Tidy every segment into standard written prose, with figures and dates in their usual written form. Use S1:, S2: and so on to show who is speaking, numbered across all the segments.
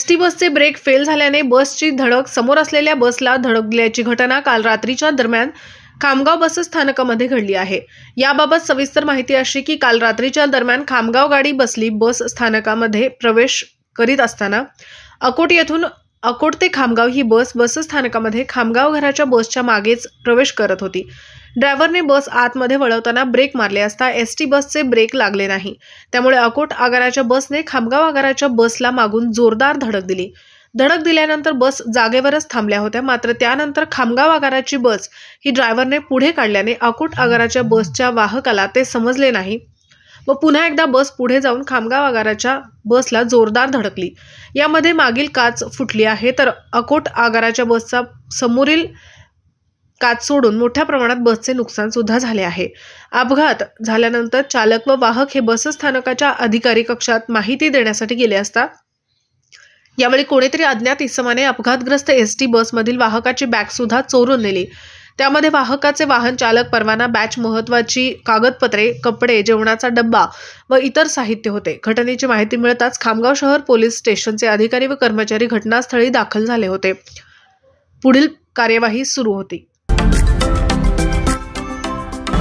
S1: ST बसचे brake fail झाल्याने बसची धडक समोर असलेल्या बसला धडकल्याची घटना काल रात्रीच्या दरम्यान खामगाव बस स्थानकामध्ये घडली आहे। याबाबत सविस्तर माहिती अशी की काल रात्रीच्या दरम्यान खामगाव गाडी बसली बस स्थानकामध्ये प्रवेश करीत असताना अकोट येथून अकोट ते खामगाव ही बस स्थानकामध्ये खामगाव घराच्या बसच्या मागेच प्रवेश करत होती। ड्रायव्हरने बस आतमध्ये वळवताना ब्रेक मारले असता एसटी बसचे ब्रेक लागले नाही, त्यामुळे अकोट आगाराच्या बसने खामगाव आगाराच्या बसला मागून जोरदार धडक दिली। धडक दिल्यानंतर बस जागेवरच थांबल्या होत्या। मात्र त्यानंतर खामगाव आगाराची बस ही ड्रायव्हरने पुढे काढल्याने अकोट आगाराच्या बसच्या वाहकाला ते समजले नाही व पुन्हा एकदा बस पुढे जाऊन खामगाव आगाराच्या बसला जोरदार धडकली। यामध्ये मागील काच फुटली आहे, तर अकोट आगाराच्या बसचा समोरील काच सोडून मोठ्या प्रमाणात बसचे नुकसान सुद्धा झाले आहे। अपघात झाल्यानंतर चालक व वाहक हे बसस्थानकाच्या अधिकारी कक्षात माहिती देण्यासाठी गेले असता यावेळी कोणीतरी अज्ञात इसमाने अपघातग्रस्त एसटी बसमधील वाहकाची बॅग सुद्धा चोरून नेली। त्यामध्ये वाहकाचे वाहन चालक परवाना, बॅच, महत्त्वाची कागदपत्रे, कपडे, जेवणाचा डब्बा व इतर साहित्य होते। घटनेची माहिती मिळताच खामगाव शहर पोलीस स्टेशनचे अधिकारी व कर्मचारी घटनास्थळी दाखल झाले होते। पुढील कार्यवाही सुरू होती।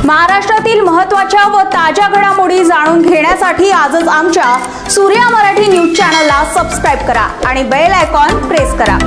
S2: महाराष्ट्रातील महत्त्वाच्या व ताज्या घडामोडी जाणून घेण्यासाठी आजच आमच्या सूर्या मराठी न्यूज चॅनलला सबस्क्राइब करा आणि बेल आयकॉन प्रेस करा।